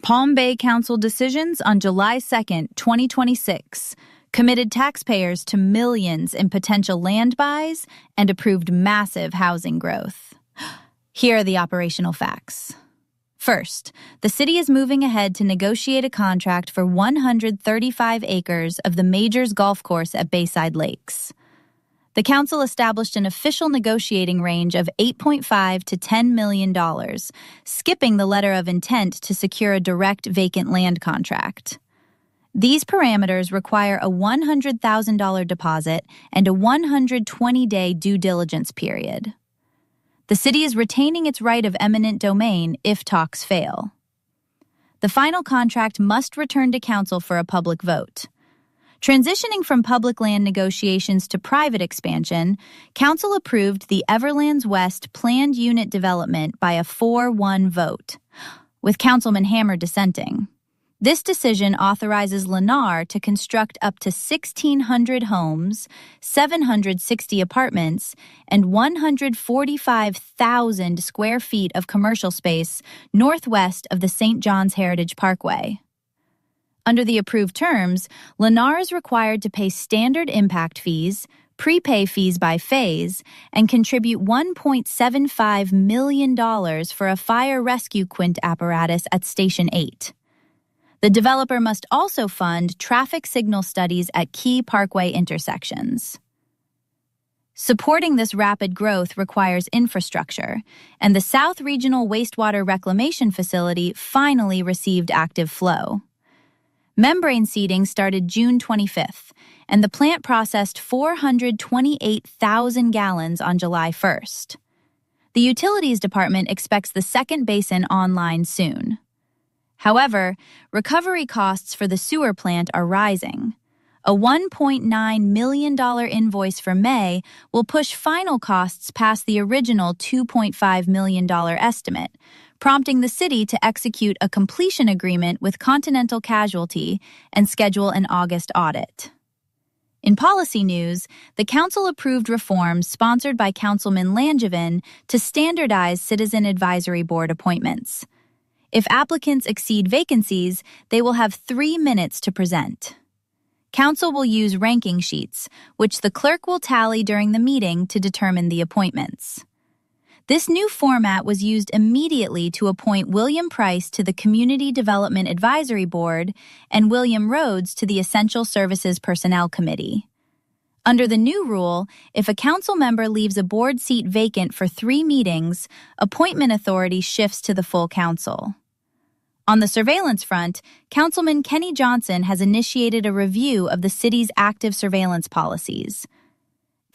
Palm Bay Council decisions on July 2nd, 2026, committed taxpayers to millions in potential land buys and approved massive housing growth. Here are the operational facts. First, the city is moving ahead to negotiate a contract for 135 acres of the Majors Golf Course at Bayside Lakes. The council established an official negotiating range of $8.5 to $10 million, skipping the letter of intent to secure a direct vacant land contract. These parameters require a $100,000 deposit and a 120-day due diligence period. The city is retaining its right of eminent domain if talks fail. The final contract must return to council for a public vote. Transitioning from public land negotiations to private expansion, council approved the Everlands West planned unit development by a 4-1 vote, with Councilman Hammer dissenting. This decision authorizes Lennar to construct up to 1,600 homes, 760 apartments, and 145,000 square feet of commercial space northwest of the St. John's Heritage Parkway. Under the approved terms, Lennar is required to pay standard impact fees, prepay fees by phase, and contribute $1.75 million for a fire rescue quint apparatus at Station 8. The developer must also fund traffic signal studies at key parkway intersections. Supporting this rapid growth requires infrastructure, and the South Regional Wastewater Reclamation Facility finally received active flow. Membrane seeding started June 25th, and the plant processed 428,000 gallons on July 1st. The Utilities Department expects the second basin online soon. However, recovery costs for the sewer plant are rising. A $1.9 million invoice for May will push final costs past the original $2.5 million estimate, prompting the city to execute a completion agreement with Continental Casualty and schedule an August audit. In policy news, the council approved reforms sponsored by Councilman Langevin to standardize Citizen Advisory Board appointments. If applicants exceed vacancies, they will have 3 minutes to present. Council will use ranking sheets, which the clerk will tally during the meeting to determine the appointments. This new format was used immediately to appoint William Price to the Community Development Advisory Board and William Rhodes to the Essential Services Personnel Committee. Under the new rule, if a council member leaves a board seat vacant for 3 meetings, appointment authority shifts to the full council. On the surveillance front, Councilman Kenny Johnson has initiated a review of the city's active surveillance policies.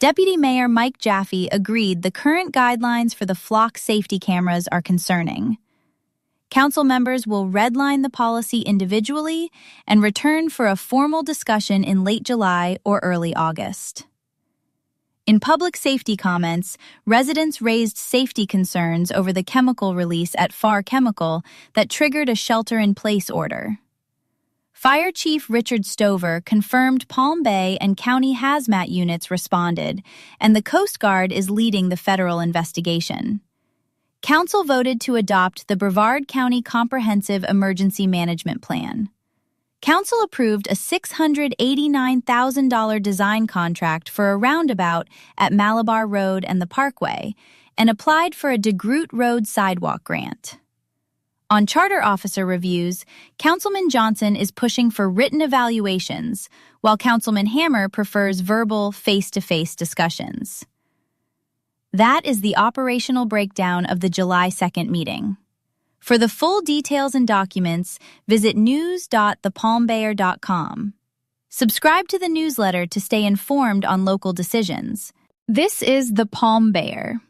Deputy Mayor Mike Jaffe agreed the current guidelines for the flock safety cameras are concerning. Council members will redline the policy individually and return for a formal discussion in late July or early August. In public safety comments, residents raised safety concerns over the chemical release at Far Chemical that triggered a shelter-in-place order. Fire Chief Richard Stover confirmed Palm Bay and county hazmat units responded, and the Coast Guard is leading the federal investigation. Council voted to adopt the Brevard County Comprehensive Emergency Management Plan. Council approved a $689,000 design contract for a roundabout at Malabar Road and the Parkway, and applied for a DeGroot Road sidewalk grant. On charter officer reviews, Councilman Johnson is pushing for written evaluations, while Councilman Hammer prefers verbal, face-to-face discussions. That is the operational breakdown of the July 2nd meeting. For the full details and documents, visit news.thepalmbayer.com. Subscribe to the newsletter to stay informed on local decisions. This is the Palm Bayer.